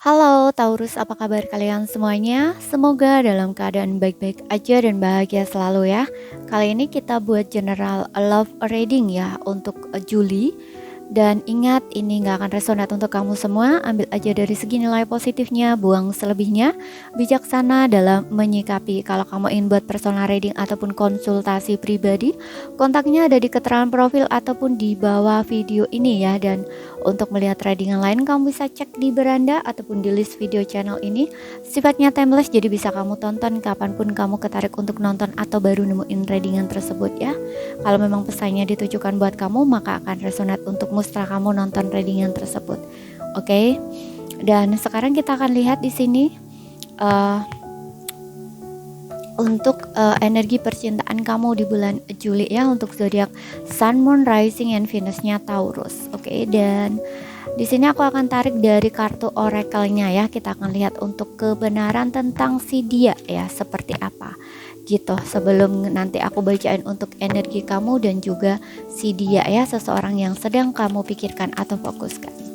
Halo Taurus, apa kabar kalian semuanya? Semoga dalam keadaan baik-baik aja dan bahagia selalu ya. Kali ini kita buat general love reading ya untuk Juli. Dan ingat, ini nggak akan resonate untuk kamu semua. Ambil aja dari segi nilai positifnya, buang selebihnya. Bijaksana dalam menyikapi. Kalau kamu ingin buat personal reading ataupun konsultasi pribadi, kontaknya ada di keterangan profil ataupun di bawah video ini ya. Dan untuk melihat readingan lain, kamu bisa cek di beranda ataupun di list video channel ini. Sifatnya timeless, jadi bisa kamu tonton kapanpun kamu ketarik untuk nonton atau baru nemuin readingan tersebut ya. Kalau memang pesannya ditujukan buat kamu, maka akan resonate untukmu setelah kamu nonton readingan tersebut. Oke. Dan sekarang kita akan lihat di sini untuk energi percintaan kamu di bulan Juli ya, untuk zodiak Sun, Moon, Rising, and Venus-nya Taurus. Oke, dan di sini aku akan tarik dari kartu oracle-nya ya. Kita akan lihat untuk kebenaran tentang si dia ya, seperti apa gitu. Sebelum nanti aku bacain untuk energi kamu dan juga si dia ya, seseorang yang sedang kamu pikirkan atau fokuskan.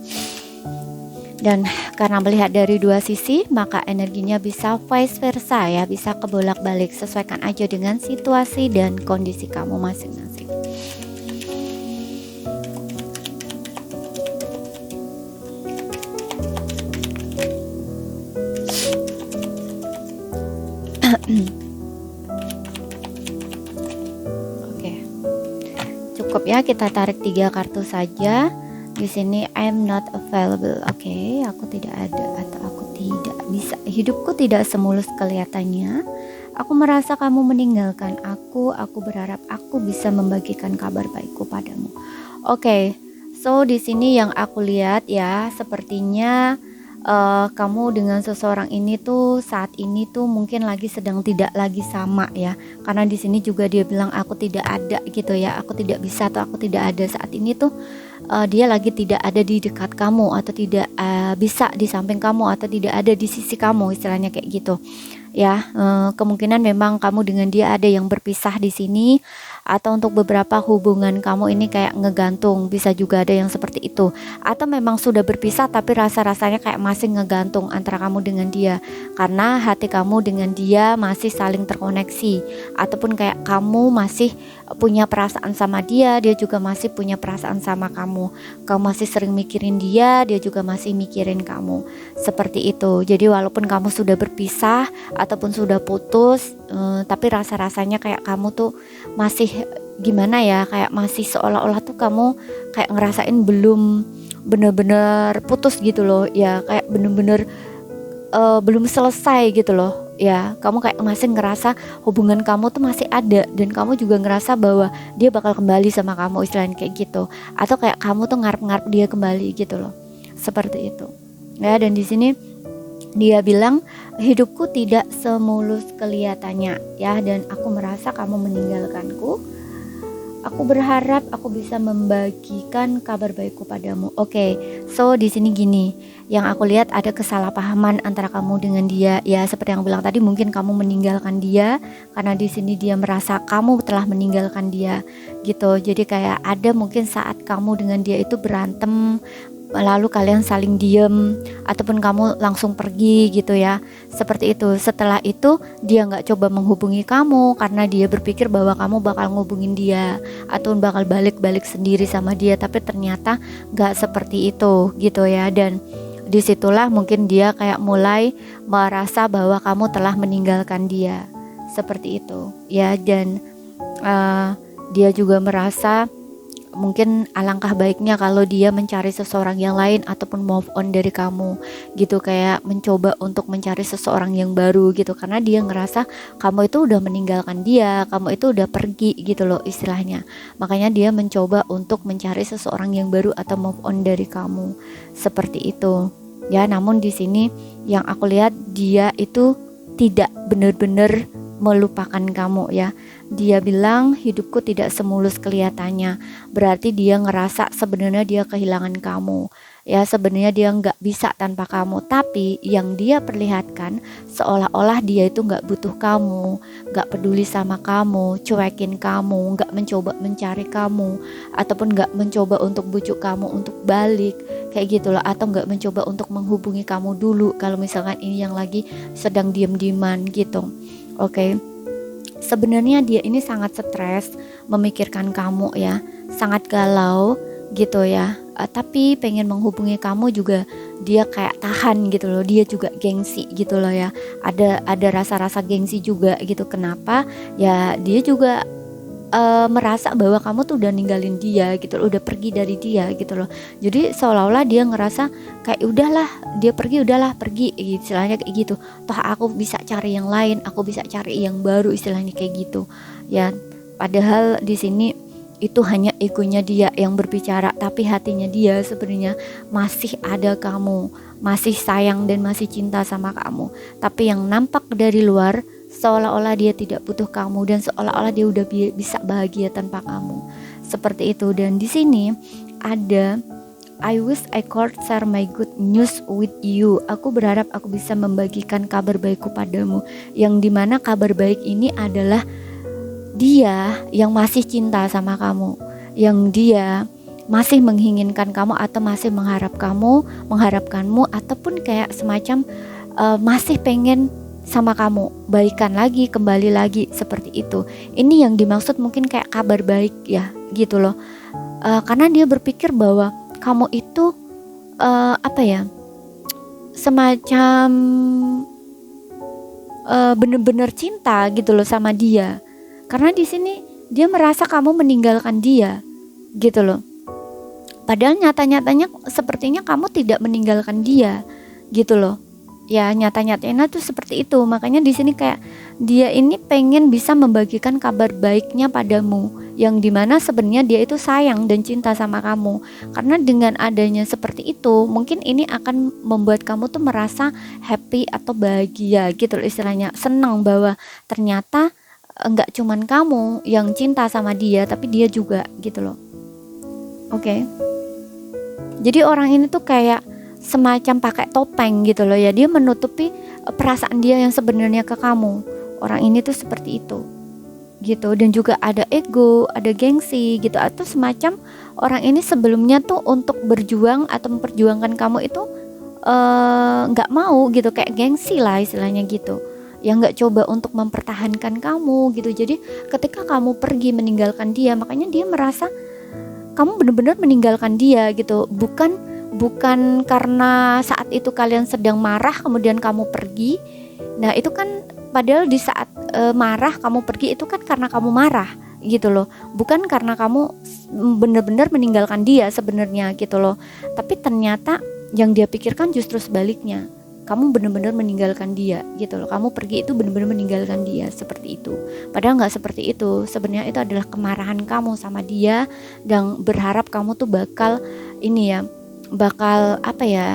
Dan karena melihat dari dua sisi, maka energinya bisa vice versa ya, bisa kebolak-balik. Sesuaikan aja dengan situasi dan kondisi kamu masing-masing. Oke. Cukup ya, kita tarik 3 kartu saja. Di sini I'm not available. Oke, aku tidak ada atau aku tidak bisa. Hidupku tidak semulus kelihatannya. Aku merasa kamu meninggalkan aku. Aku berharap aku bisa membagikan kabar baikku padamu. Oke. So di sini yang aku lihat ya, sepertinya kamu dengan seseorang ini tuh saat ini tuh mungkin lagi sedang tidak lagi sama ya. Karena di sini juga dia bilang aku tidak ada gitu ya. Aku tidak bisa atau aku tidak ada saat ini tuh. Dia lagi tidak ada di dekat kamu atau tidak bisa di samping kamu atau tidak ada di sisi kamu, istilahnya kayak gitu ya. Kemungkinan memang kamu dengan dia ada yang berpisah di sini, atau untuk beberapa hubungan kamu ini kayak ngegantung, bisa juga ada yang seperti itu, atau memang sudah berpisah tapi rasa-rasanya kayak masih ngegantung antara kamu dengan dia karena hati kamu dengan dia masih saling terkoneksi, ataupun kayak kamu masih punya perasaan sama dia, dia juga masih punya perasaan sama kamu masih sering mikirin dia, dia juga masih mikirin kamu, seperti itu. Jadi walaupun kamu sudah berpisah ataupun sudah putus, tapi rasa-rasanya kayak kamu tuh masih gimana ya, kayak masih seolah-olah tuh kamu kayak ngerasain belum bener-bener putus gitu loh ya, kayak bener-bener belum selesai gitu loh ya. Kamu kayak masih ngerasa hubungan kamu tuh masih ada, dan kamu juga ngerasa bahwa dia bakal kembali sama kamu, istilahnya kayak gitu, atau kayak kamu tuh ngarep-ngarep dia kembali gitu loh, seperti itu ya. Dan di sini dia bilang hidupku tidak semulus kelihatannya ya, dan aku merasa kamu meninggalkanku. Aku berharap aku bisa membagikan kabar baikku padamu. Oke, so di sini gini, yang aku lihat ada kesalahpahaman antara kamu dengan dia ya. Seperti yang aku bilang tadi, mungkin kamu meninggalkan dia karena di sini dia merasa kamu telah meninggalkan dia gitu. Jadi kayak ada mungkin saat kamu dengan dia itu berantem, lalu kalian saling diem, ataupun kamu langsung pergi gitu ya, seperti itu. Setelah itu dia nggak coba menghubungi kamu karena dia berpikir bahwa kamu bakal ngubungin dia atau bakal balik-balik sendiri sama dia, tapi ternyata nggak seperti itu gitu ya. Dan disitulah mungkin dia kayak mulai merasa bahwa kamu telah meninggalkan dia, seperti itu ya. Dan dia juga merasa mungkin alangkah baiknya kalau dia mencari seseorang yang lain ataupun move on dari kamu gitu, kayak mencoba untuk mencari seseorang yang baru gitu, karena dia ngerasa kamu itu udah meninggalkan dia, kamu itu udah pergi gitu loh istilahnya. Makanya dia mencoba untuk mencari seseorang yang baru atau move on dari kamu, seperti itu ya. Namun di sini yang aku lihat, dia itu tidak benar-benar melupakan kamu ya. Dia bilang hidupku tidak semulus kelihatannya, berarti dia ngerasa sebenarnya dia kehilangan kamu ya sebenarnya dia nggak bisa tanpa kamu, tapi yang dia perlihatkan seolah-olah dia itu nggak butuh kamu, nggak peduli sama kamu, cuekin kamu, nggak mencoba mencari kamu, ataupun nggak mencoba untuk bujuk kamu untuk balik kayak gitu loh, atau nggak mencoba untuk menghubungi kamu dulu kalau misalkan ini yang lagi sedang diem-dieman gitu. Oke. Sebenarnya dia ini sangat stres memikirkan kamu ya, sangat galau gitu ya. Tapi pengen menghubungi kamu juga dia kayak tahan gitu loh. Dia juga gengsi gitu loh ya. Ada rasa-rasa gengsi juga gitu. Kenapa? Ya dia juga merasa bahwa kamu tuh udah ninggalin dia gitu loh, udah pergi dari dia gitu loh. Jadi seolah-olah dia ngerasa kayak udahlah, dia pergi udahlah pergi, istilahnya kayak gitu. Toh aku bisa cari yang lain, aku bisa cari yang baru, istilahnya kayak gitu. Ya, padahal di sini itu hanya egonya dia yang berbicara, tapi hatinya dia sebenarnya masih ada kamu, masih sayang dan masih cinta sama kamu. Tapi yang nampak dari luar seolah-olah dia tidak butuh kamu dan seolah-olah dia udah bisa bahagia tanpa kamu. Seperti itu. Dan di sini ada I wish I could share my good news with you. Aku berharap aku bisa membagikan kabar baikku padamu. Yang dimana kabar baik ini adalah dia yang masih cinta sama kamu, yang dia masih menginginkan kamu atau masih mengharapkanmu ataupun kayak semacam masih pengen sama kamu, baikan lagi, kembali lagi, seperti itu. Ini yang dimaksud mungkin kayak kabar baik ya, gitu loh. Karena dia berpikir bahwa kamu itu semacam bener-bener cinta gitu loh sama dia. Karena di sini dia merasa kamu meninggalkan dia, gitu loh. Padahal nyata-nyatanya sepertinya kamu tidak meninggalkan dia, gitu loh. Ya nyata-nyatanya tuh seperti itu. Makanya di sini kayak dia ini pengen bisa membagikan kabar baiknya padamu, yang dimana sebenarnya dia itu sayang dan cinta sama kamu. Karena dengan adanya seperti itu, mungkin ini akan membuat kamu tuh merasa happy atau bahagia gitu loh, istilahnya senang bahwa ternyata enggak cuman kamu yang cinta sama dia, tapi dia juga gitu loh. Oke. Jadi orang ini tuh kayak semacam pakai topeng gitu loh ya, dia menutupi perasaan dia yang sebenarnya ke kamu. Orang ini tuh seperti itu gitu. Dan juga ada ego, ada gengsi gitu, atau semacam orang ini sebelumnya tuh untuk berjuang atau memperjuangkan kamu itu nggak mau gitu, kayak gengsi lah istilahnya gitu, yang nggak coba untuk mempertahankan kamu gitu. Jadi ketika kamu pergi meninggalkan dia, makanya dia merasa kamu benar-benar meninggalkan dia gitu, bukan karena saat itu kalian sedang marah kemudian kamu pergi. Nah itu kan padahal di saat marah kamu pergi itu kan karena kamu marah gitu loh, bukan karena kamu benar-benar meninggalkan dia sebenarnya gitu loh. Tapi ternyata yang dia pikirkan justru sebaliknya, kamu benar-benar meninggalkan dia gitu loh, kamu pergi itu benar-benar meninggalkan dia, seperti itu. Padahal nggak seperti itu, sebenarnya itu adalah kemarahan kamu sama dia dan berharap kamu tuh bakal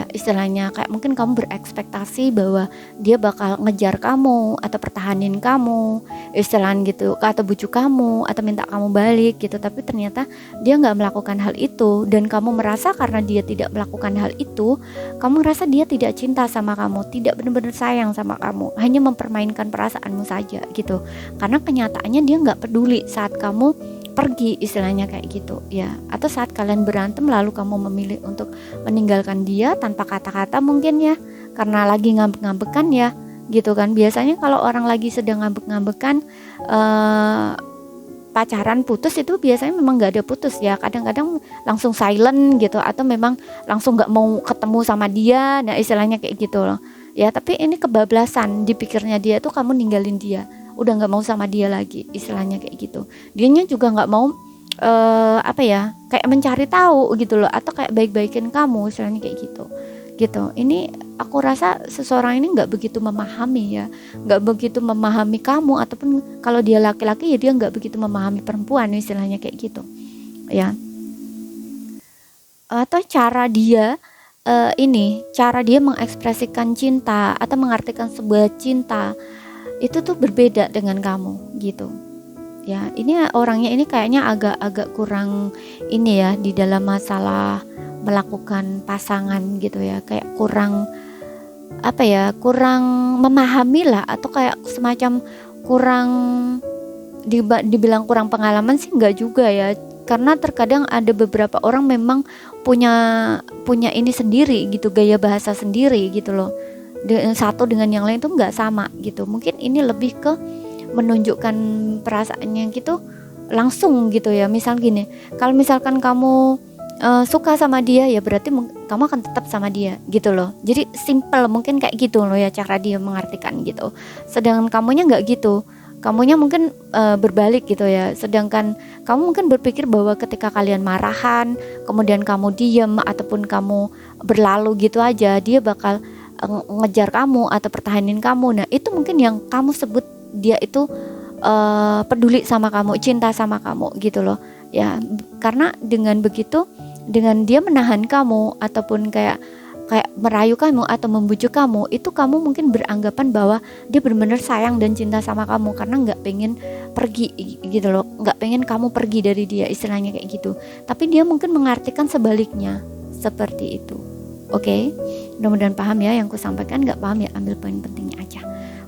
istilahnya kayak mungkin kamu berekspektasi bahwa dia bakal ngejar kamu atau pertahanin kamu, istilahnya gitu, atau bujuk kamu atau minta kamu balik gitu. Tapi ternyata dia nggak melakukan hal itu, dan kamu merasa karena dia tidak melakukan hal itu, kamu merasa dia tidak cinta sama kamu, tidak benar-benar sayang sama kamu, hanya mempermainkan perasaanmu saja gitu. Karena kenyataannya dia nggak peduli saat kamu pergi, istilahnya kayak gitu ya. Atau saat kalian berantem lalu kamu memilih untuk meninggalkan dia tanpa kata-kata mungkin ya, karena lagi ngambek-ngambekan ya gitu kan. Biasanya kalau orang lagi sedang ngambek-ngambekan pacaran putus itu biasanya memang gak ada putus ya, kadang-kadang langsung silent gitu, atau memang langsung gak mau ketemu sama dia. Nah istilahnya kayak gitu loh ya. Tapi ini kebablasan, dipikirnya dia tuh kamu ninggalin dia, udah nggak mau sama dia lagi, istilahnya kayak gitu. Dianya juga nggak mau kayak mencari tahu gitu loh, atau kayak baik-baikin kamu, istilahnya kayak gitu. Ini aku rasa seseorang ini nggak begitu memahami ya, nggak begitu memahami kamu, ataupun kalau dia laki-laki ya dia nggak begitu memahami perempuan, istilahnya kayak gitu ya. Atau cara dia mengekspresikan cinta atau mengartikan sebuah cinta itu tuh berbeda dengan kamu gitu ya. Ini orangnya ini kayaknya agak kurang ini ya di dalam masalah melakukan pasangan gitu ya, kayak kurang kurang memahami lah, atau kayak semacam kurang dibilang kurang pengalaman sih enggak juga ya, karena terkadang ada beberapa orang memang punya ini sendiri gitu, gaya bahasa sendiri gitu loh, satu dengan yang lain tuh nggak sama gitu. Mungkin ini lebih ke menunjukkan perasaannya gitu langsung gitu ya. Misal gini, kalau misalkan kamu suka sama dia, ya berarti kamu akan tetap sama dia gitu loh. Jadi simple mungkin kayak gitu loh ya cara dia mengartikan gitu. Sedangkan kamunya nggak gitu, kamunya mungkin berbalik gitu ya. Sedangkan kamu mungkin berpikir bahwa ketika kalian marahan, kemudian kamu diem ataupun kamu berlalu gitu aja, dia bakal ngejar kamu atau pertahanin kamu. Nah itu mungkin yang kamu sebut dia itu peduli sama kamu, cinta sama kamu gitu loh ya. Karena dengan begitu, dengan dia menahan kamu ataupun kayak merayu kamu atau membujuk kamu, itu kamu mungkin beranggapan bahwa dia benar-benar sayang dan cinta sama kamu karena nggak pengen pergi gitu loh, nggak pengen kamu pergi dari dia, istilahnya kayak gitu. Tapi dia mungkin mengartikan sebaliknya seperti itu. Oke, mudah-mudahan paham ya yang ku sampaikan. Nggak paham ya ambil poin pentingnya aja.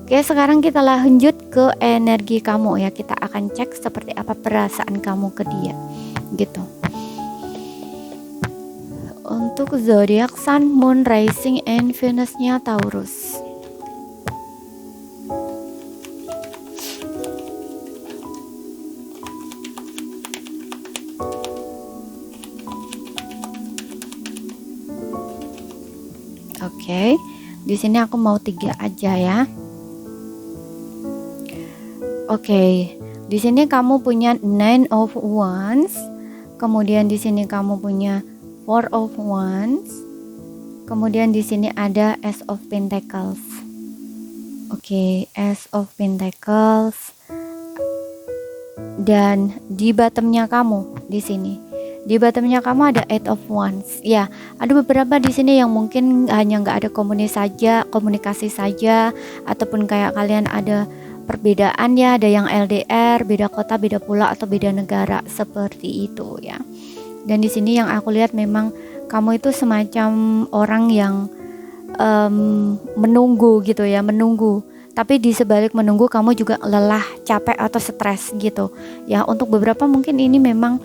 Oke, sekarang kita lanjut ke energi kamu ya. Kita akan cek seperti apa perasaan kamu ke dia gitu. Untuk zodiak Sun, Moon, Rising, and Venus-nya Taurus. Oke, di sini aku mau 3 aja ya. Oke, di sini kamu punya Nine of Wands, kemudian di sini kamu punya Four of Wands, kemudian di sini ada Ace of Pentacles. Oke, Ace of Pentacles, dan di bottomnya kamu di sini. Di bottomnya kamu ada Eight of Wands. Ya, ada beberapa di sini yang mungkin hanya nggak ada komunikasi saja, ataupun kayak kalian ada perbedaan ya, ada yang LDR, beda kota, beda pulau, atau beda negara seperti itu ya. Dan di sini yang aku lihat memang kamu itu semacam orang yang menunggu gitu ya, menunggu. Tapi di sebalik menunggu kamu juga lelah, capek atau stres gitu. Ya, untuk beberapa mungkin ini memang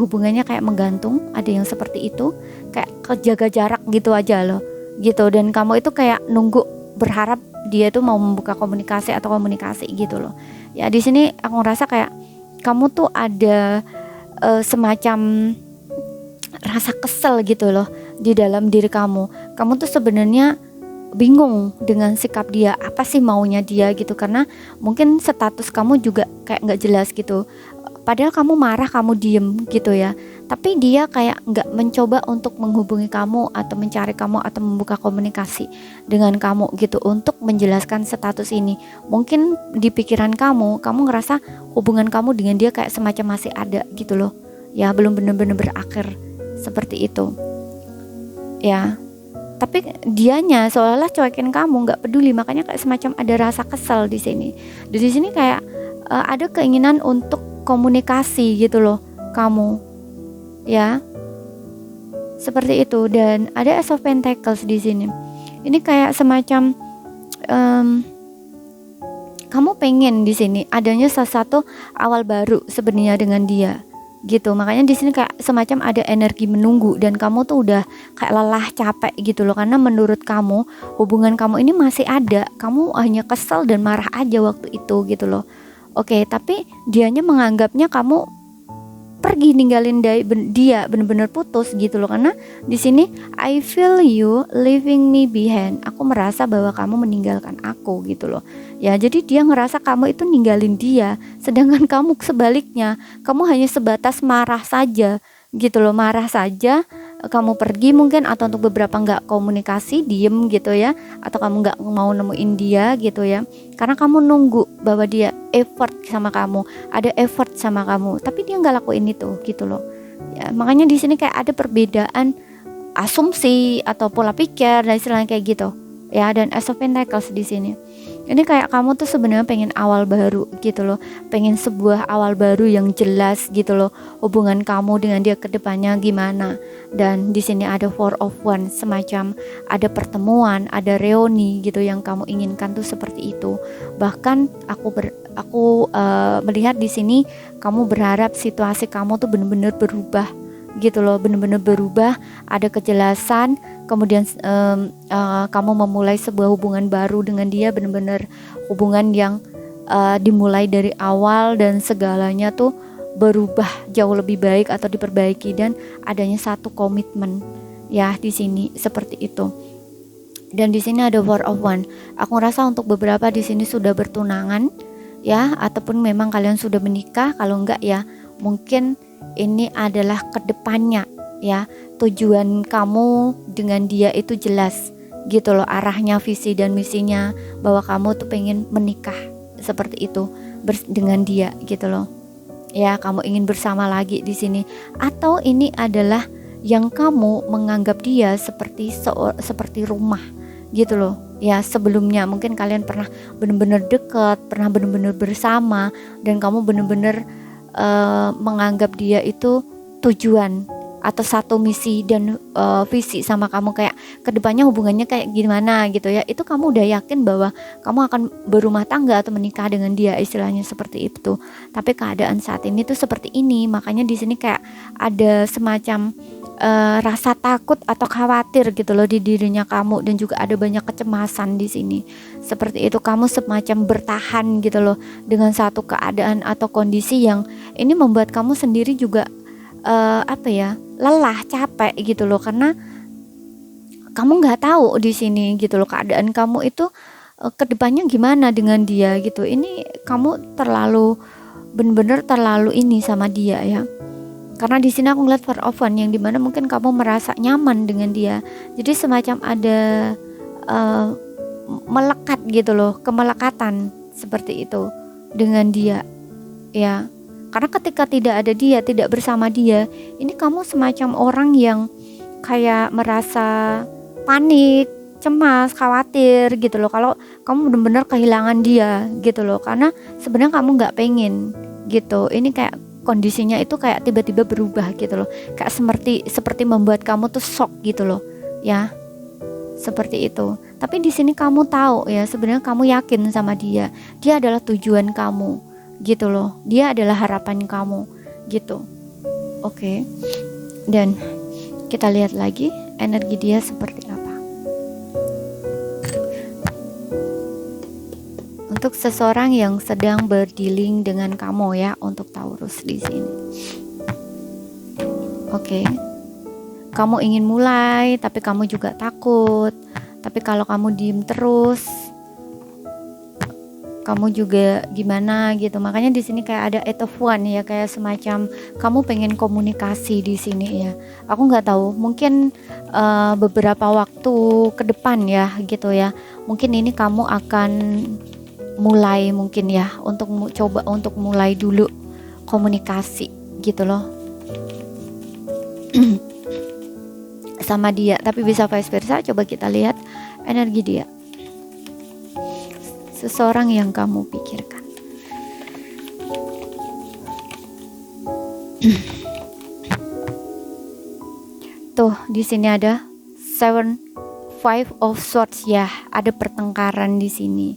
hubungannya kayak menggantung, ada yang seperti itu, kayak jaga jarak gitu aja loh. Gitu, dan kamu itu kayak nunggu, berharap dia tuh mau membuka komunikasi atau komunikasi gitu loh. Ya, di sini aku ngerasa kayak kamu tuh ada semacam rasa kesel gitu loh di dalam diri kamu. Kamu tuh sebenarnya bingung dengan sikap dia, apa sih maunya dia gitu, karena mungkin status kamu juga kayak nggak jelas gitu. Padahal kamu marah, kamu diem gitu ya, tapi dia kayak nggak mencoba untuk menghubungi kamu atau mencari kamu atau membuka komunikasi dengan kamu gitu untuk menjelaskan status ini. Mungkin di pikiran kamu ngerasa hubungan kamu dengan dia kayak semacam masih ada gitu loh ya, belum benar-benar berakhir seperti itu ya. Tapi dianya seolah-olah cuekin kamu, nggak peduli, makanya kayak semacam ada rasa kesel di sini. Di sini kayak ada keinginan untuk komunikasi gitu loh kamu ya, seperti itu. Dan ada Ace of Pentacles di sini. Ini kayak semacam kamu pengen di sini adanya sesuatu awal baru sebenarnya dengan dia gitu. Makanya di sini kayak semacam ada energi menunggu, dan kamu tuh udah kayak lelah, capek gitu loh, karena menurut kamu hubungan kamu ini masih ada, kamu hanya kesel dan marah aja waktu itu gitu loh. Oke, tapi dianya menganggapnya kamu pergi ninggalin dia, bener-bener putus gitu loh. Karena di sini I feel you leaving me behind. Aku merasa bahwa kamu meninggalkan aku gitu loh. Ya, jadi dia ngerasa kamu itu ninggalin dia, sedangkan kamu sebaliknya, kamu hanya sebatas marah saja gitu loh, marah saja. Kamu pergi mungkin, atau untuk beberapa nggak komunikasi, diem gitu ya, atau kamu nggak mau nemuin dia gitu ya, karena kamu nunggu bahwa dia effort sama kamu, ada effort sama kamu, tapi dia nggak lakuin itu gitu loh ya. Makanya di sini kayak ada perbedaan asumsi atau pola pikir dan istilahnya kayak gitu ya. Dan Ace of Pentacles di sini Ini kayak kamu tuh sebenarnya pengen awal baru gitu loh, pengen sebuah awal baru yang jelas gitu loh, hubungan kamu dengan dia ke depannya gimana. Dan di sini ada Four of Wands, semacam ada pertemuan, ada reuni gitu yang kamu inginkan tuh seperti itu. Bahkan aku melihat di sini kamu berharap situasi kamu tuh benar-benar berubah gitu loh, benar-benar berubah, ada kejelasan, kemudian kamu memulai sebuah hubungan baru dengan dia, benar-benar hubungan yang dimulai dari awal dan segalanya tuh berubah jauh lebih baik atau diperbaiki, dan adanya satu komitmen ya di sini seperti itu. Dan di sini ada Four of Wands. Aku rasa untuk beberapa di sini sudah bertunangan ya, ataupun memang kalian sudah menikah. Kalau enggak ya mungkin ini adalah kedepannya ya, tujuan kamu dengan dia itu jelas gitu loh, arahnya, visi dan misinya, bahwa kamu tuh pengen menikah seperti itu dengan dia gitu loh ya, kamu ingin bersama lagi di sini. Atau ini adalah yang kamu menganggap dia seperti rumah gitu loh ya, sebelumnya mungkin kalian pernah benar-benar dekat, pernah benar-benar bersama, dan kamu benar-benar menganggap dia itu tujuan atau satu misi dan visi sama kamu, kayak kedepannya hubungannya kayak gimana gitu ya. Itu kamu udah yakin bahwa kamu akan berumah tangga atau menikah dengan dia, istilahnya seperti itu. Tapi keadaan saat ini tuh seperti ini, makanya di sini kayak ada semacam rasa takut atau khawatir gitu loh di dirinya kamu, dan juga ada banyak kecemasan di sini. Seperti itu, kamu semacam bertahan gitu loh dengan satu keadaan atau kondisi yang ini membuat kamu sendiri juga lelah, capek gitu loh, karena kamu nggak tahu di sini gitu loh keadaan kamu itu kedepannya gimana dengan dia gitu. Ini kamu bener-bener terlalu ini sama dia ya. Karena di sini aku ngeliat Four of Wands yang dimana mungkin kamu merasa nyaman dengan dia. Jadi semacam ada melekat gitu loh, kemelekatan seperti itu dengan dia ya. Karena ketika tidak ada dia, tidak bersama dia, ini kamu semacam orang yang kayak merasa panik, cemas, khawatir gitu loh, kalau kamu benar-benar kehilangan dia gitu loh. Karena sebenarnya kamu nggak pengen gitu. Ini kayak kondisinya itu kayak tiba-tiba berubah gitu loh, kayak seperti membuat kamu tuh shock gitu loh ya, seperti itu. Tapi di sini kamu tahu ya, sebenarnya kamu yakin sama dia adalah tujuan kamu gitu loh, dia adalah harapan kamu gitu. Oke. Dan kita lihat lagi energi dia seperti apa. Untuk seseorang yang sedang berdealing dengan kamu ya, untuk Taurus di sini. Oke. Kamu ingin mulai, tapi kamu juga takut. Tapi kalau kamu diem terus, kamu juga gimana gitu. Makanya di sini kayak ada Eight of Wands ya, kayak semacam kamu pengen komunikasi di sini ya. Aku nggak tahu, mungkin beberapa waktu ke depan ya gitu ya. Mungkin ini kamu akan mulai mungkin ya, untuk coba untuk mulai dulu komunikasi gitu loh sama dia, tapi bisa vice versa. Coba kita lihat energi dia, seseorang yang kamu pikirkan. Tuh di sini ada Five of Swords ya, ada pertengkaran di sini.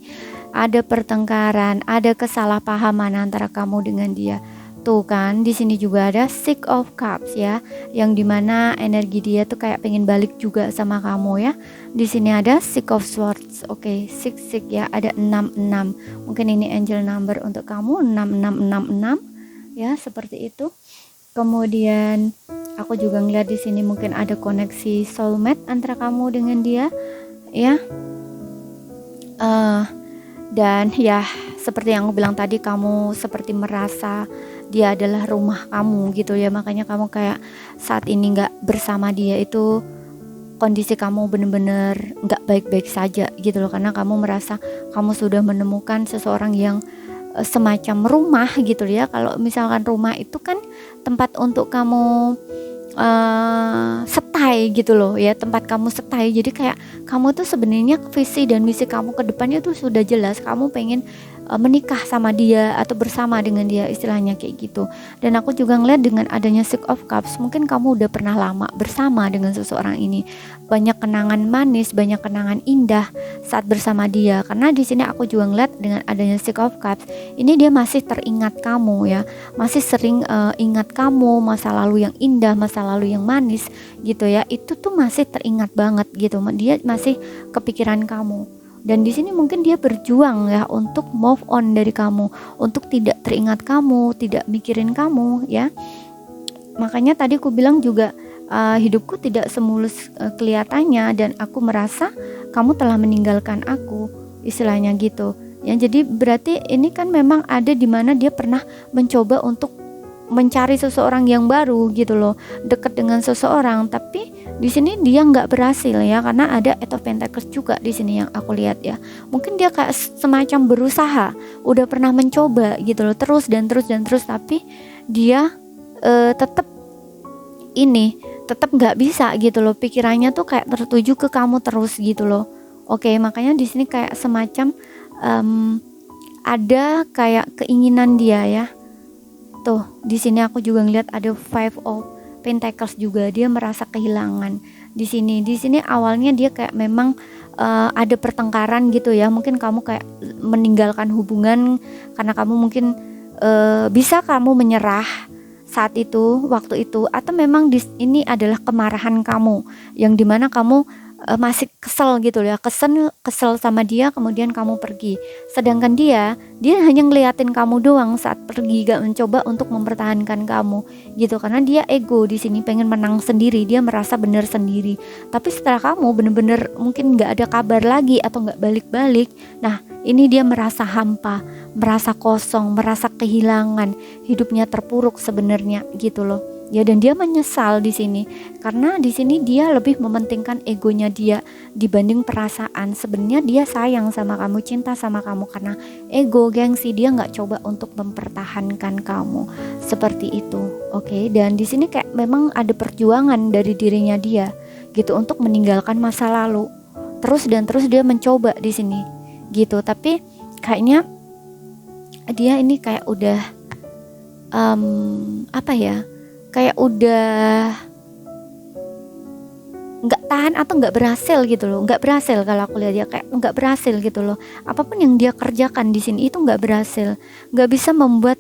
Ada pertengkaran, ada kesalahpahaman antara kamu dengan dia. Tuh kan, di sini juga ada Six of Cups ya, yang dimana energi dia tuh kayak pengen balik juga sama kamu ya. Di sini ada Six of Swords, oke, six ya, ada 66. Mungkin ini angel number untuk kamu, 6666 ya, seperti itu. Kemudian aku juga ngeliat di sini mungkin ada koneksi soulmate antara kamu dengan dia ya. Dan ya seperti yang aku bilang tadi, kamu seperti merasa dia adalah rumah kamu gitu ya. Makanya kamu kayak saat ini gak bersama dia itu kondisi kamu bener-bener gak baik-baik saja gitu loh. Karena kamu merasa kamu sudah menemukan seseorang yang semacam rumah gitu ya. Kalau misalkan rumah itu kan tempat untuk kamu stay gitu loh ya, tempat kamu stay. Jadi kayak kamu tuh sebenarnya visi dan misi kamu ke depannya tuh sudah jelas, kamu pengen menikah sama dia atau bersama dengan dia, istilahnya kayak gitu. Dan aku juga ngeliat dengan adanya Six of Cups, mungkin kamu udah pernah lama bersama dengan seseorang ini, banyak kenangan manis, banyak kenangan indah saat bersama dia. Karena di sini aku juga ngeliat dengan adanya Six of Cups, ini dia masih teringat kamu ya, masih sering ingat kamu, masa lalu yang indah, masa lalu yang manis gitu ya, itu tuh masih teringat banget gitu, dia masih kepikiran kamu. Dan di sini mungkin dia berjuang ya untuk move on dari kamu, untuk tidak teringat kamu, tidak mikirin kamu ya. Makanya tadi aku bilang juga hidupku tidak semulus kelihatannya, dan aku merasa kamu telah meninggalkan aku, istilahnya gitu. Ya, jadi berarti ini kan memang ada di mana dia pernah mencoba untuk mencari seseorang yang baru gitu loh, dekat dengan seseorang, tapi di sini dia nggak berhasil ya, karena ada Eight of Pentacles juga di sini yang aku lihat ya. Mungkin dia kayak semacam berusaha, udah pernah mencoba gitu loh, terus dan terus dan terus, tapi dia tetap nggak bisa gitu loh, pikirannya tuh kayak tertuju ke kamu terus gitu loh. Oke, makanya di sini kayak semacam ada kayak keinginan dia ya. Tuh, di sini aku juga ngeliat ada Five of Pentacles juga, dia merasa kehilangan di sini. Di sini awalnya dia kayak memang ada pertengkaran gitu ya. Mungkin kamu kayak meninggalkan hubungan karena kamu mungkin bisa kamu menyerah saat itu, waktu itu, atau memang ini adalah kemarahan kamu yang dimana kamu masih kesel gitu ya, kesel sama dia, kemudian kamu pergi. Sedangkan dia hanya ngeliatin kamu doang saat pergi, gak mencoba untuk mempertahankan kamu gitu, karena dia ego di sini, pengen menang sendiri, dia merasa benar sendiri. Tapi setelah kamu bener-bener mungkin gak ada kabar lagi atau gak balik-balik, nah ini dia merasa hampa, merasa kosong, merasa kehilangan, hidupnya terpuruk sebenarnya gitu loh. Ya, dan dia menyesal di sini karena di sini dia lebih mementingkan egonya dia dibanding perasaan. Sebenarnya dia sayang sama kamu, cinta sama kamu, karena ego, gengsi, dia nggak coba untuk mempertahankan kamu seperti itu. Oke, dan di sini kayak memang ada perjuangan dari dirinya dia gitu untuk meninggalkan masa lalu. Terus dan terus dia mencoba di sini gitu, tapi kayaknya dia ini kayak udah kayak udah nggak tahan atau nggak berhasil gitu loh, nggak berhasil kalau aku lihat ya, kayak nggak berhasil gitu loh. Apapun yang dia kerjakan di sini itu nggak berhasil, nggak bisa membuat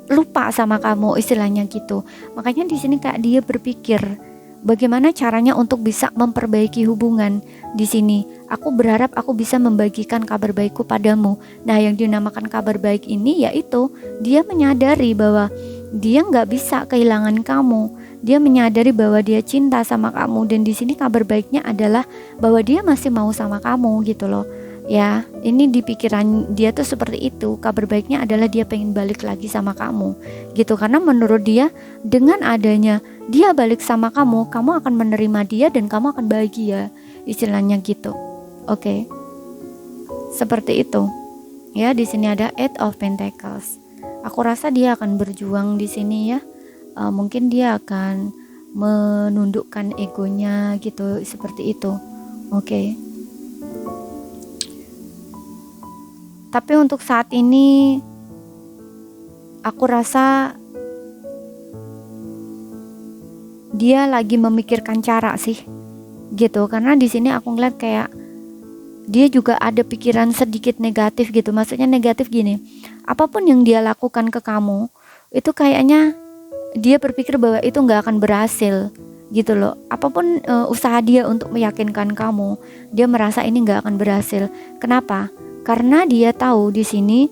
lupa sama kamu, istilahnya gitu. Makanya di sini kayak dia berpikir bagaimana caranya untuk bisa memperbaiki hubungan di sini. Aku berharap aku bisa membagikan kabar baikku padamu. Nah, yang dinamakan kabar baik ini yaitu dia menyadari bahwa dia nggak bisa kehilangan kamu. Dia menyadari bahwa dia cinta sama kamu, dan di sini kabar baiknya adalah bahwa dia masih mau sama kamu gitu loh. Ya, ini di pikiran dia tuh seperti itu. Kabar baiknya adalah dia pengen balik lagi sama kamu gitu, karena menurut dia dengan adanya dia balik sama kamu, kamu akan menerima dia dan kamu akan bahagia, istilahnya gitu. Oke. Seperti itu. Ya, di sini ada Eight of Pentacles. Aku rasa dia akan berjuang di sini ya. Mungkin dia akan menundukkan egonya gitu, seperti itu. Oke. Tapi untuk saat ini aku rasa dia lagi memikirkan cara sih gitu, karena di sini aku ngeliat kayak dia juga ada pikiran sedikit negatif gitu. Maksudnya negatif gini, apapun yang dia lakukan ke kamu itu kayaknya dia berpikir bahwa itu gak akan berhasil gitu loh. Apapun usaha dia untuk meyakinkan kamu, dia merasa ini gak akan berhasil. Kenapa? Karena dia tahu di sini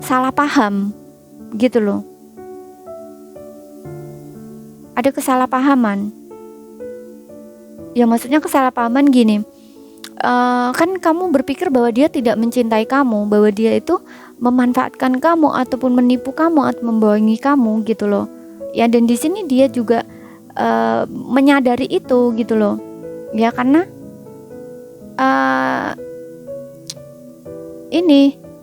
salah paham gitu loh. Ada kesalahpahaman. Ya, maksudnya kesalahpahaman gini, kan kamu berpikir bahwa dia tidak mencintai kamu, bahwa dia itu memanfaatkan kamu ataupun menipu kamu atau membohongi kamu gitu loh. Ya, dan di sini dia juga menyadari itu gitu loh. Ya, karena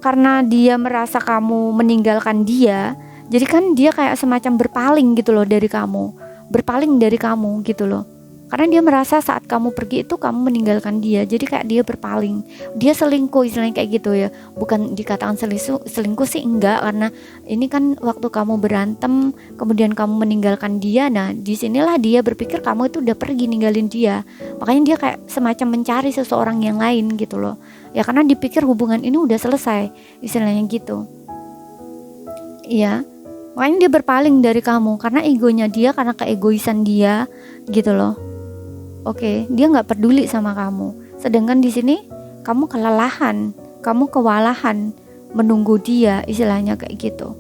karena dia merasa kamu meninggalkan dia Jadi kan dia kayak semacam berpaling gitu loh dari kamu, berpaling dari kamu gitu loh. Karena dia merasa saat kamu pergi itu kamu meninggalkan dia, jadi kayak dia berpaling, dia selingkuh istilahnya kayak gitu ya. Bukan dikatakan selingkuh sih enggak, karena ini kan waktu kamu berantem kemudian kamu meninggalkan dia. Nah disinilah dia berpikir kamu itu udah pergi ninggalin dia, makanya dia kayak semacam mencari seseorang yang lain gitu loh ya, karena dipikir hubungan ini udah selesai istilahnya gitu. Iya, makanya dia berpaling dari kamu karena egonya dia, karena keegoisan dia gitu loh. Oke, dia nggak peduli sama kamu. Sedangkan di sini kamu kelelahan, kamu kewalahan menunggu dia, istilahnya kayak gitu.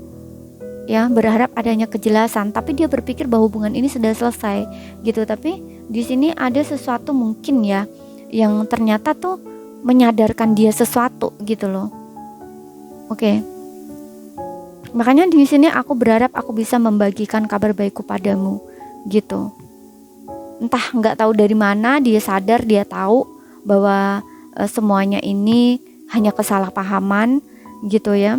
Ya, berharap adanya kejelasan, tapi dia berpikir bahwa hubungan ini sudah selesai gitu. Tapi di sini ada sesuatu mungkin ya yang ternyata tuh menyadarkan dia sesuatu gitu loh. Oke. Makanya di sini aku berharap aku bisa membagikan kabar baikku padamu gitu. Entah nggak tahu dari mana dia sadar, dia tahu bahwa semuanya ini hanya kesalahpahaman gitu ya,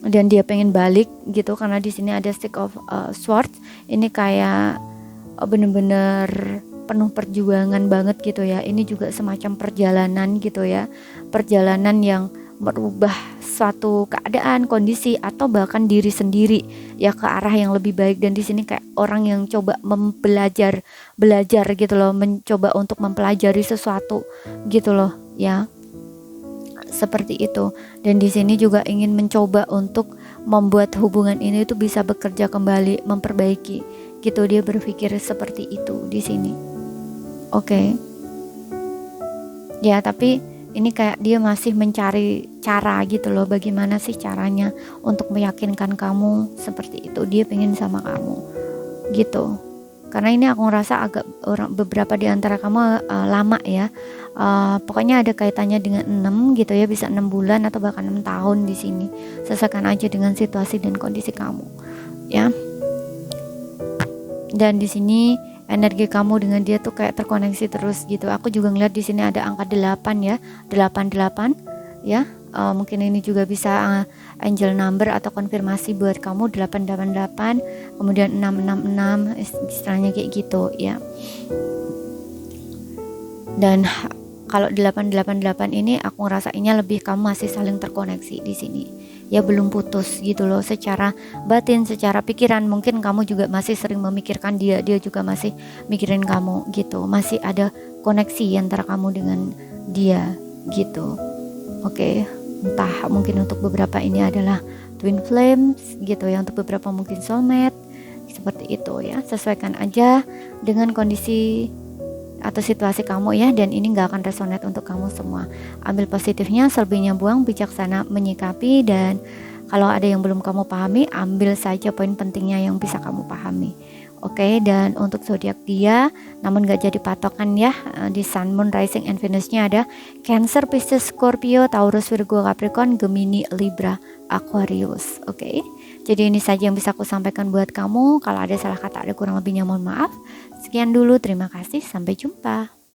dan dia pengen balik gitu, karena di sini ada stick of swords. Ini kayak bener-bener penuh perjuangan banget gitu ya. Ini juga semacam perjalanan gitu ya, perjalanan yang merubah suatu keadaan, kondisi, atau bahkan diri sendiri ya ke arah yang lebih baik. Dan di sini kayak orang yang coba belajar gitu loh, mencoba untuk mempelajari sesuatu gitu loh ya, seperti itu. Dan di sini juga ingin mencoba untuk membuat hubungan ini tuh bisa bekerja kembali, memperbaiki gitu. Dia berpikir seperti itu di sini. Oke. Ya, tapi ini kayak dia masih mencari cara gitu loh, bagaimana sih caranya untuk meyakinkan kamu seperti itu. Dia pengen sama kamu gitu. Karena ini aku ngerasa agak beberapa di antara kamu lama ya. Pokoknya ada kaitannya dengan 6 gitu ya, bisa 6 bulan atau bahkan 6 tahun di sini. Sesuaikan aja dengan situasi dan kondisi kamu ya. Dan di sini energi kamu dengan dia tuh kayak terkoneksi terus gitu. Aku juga ngeliat di sini ada angka 8 ya, 88 ya. Mungkin ini juga bisa angel number atau konfirmasi buat kamu, 888, kemudian 666, istilahnya kayak gitu ya. Dan kalau 888 ini aku ngerasainnya lebih kamu masih saling terkoneksi di sini. Ya belum putus gitu loh, secara batin, secara pikiran mungkin kamu juga masih sering memikirkan dia, dia juga masih mikirin kamu gitu. Masih ada koneksi antara kamu dengan dia gitu. Oke, entah mungkin untuk beberapa ini adalah twin flames gitu ya, untuk beberapa mungkin soulmate seperti itu ya. Sesuaikan aja dengan kondisi atau situasi kamu ya, dan ini gak akan resonate untuk kamu semua. Ambil positifnya, selebihnya buang, bijaksana menyikapi. Dan kalau ada yang belum kamu pahami, ambil saja poin pentingnya yang bisa kamu pahami. Oke, dan untuk zodiak dia, namun gak jadi patokan ya, di Sun, Moon, Rising, and Venusnya ada Cancer, Pisces, Scorpio, Taurus, Virgo, Capricorn, Gemini, Libra, Aquarius. Oke, jadi ini saja yang bisa aku sampaikan buat kamu. Kalau ada salah kata, ada kurang lebihnya mohon maaf. Sekian dulu, terima kasih, sampai jumpa.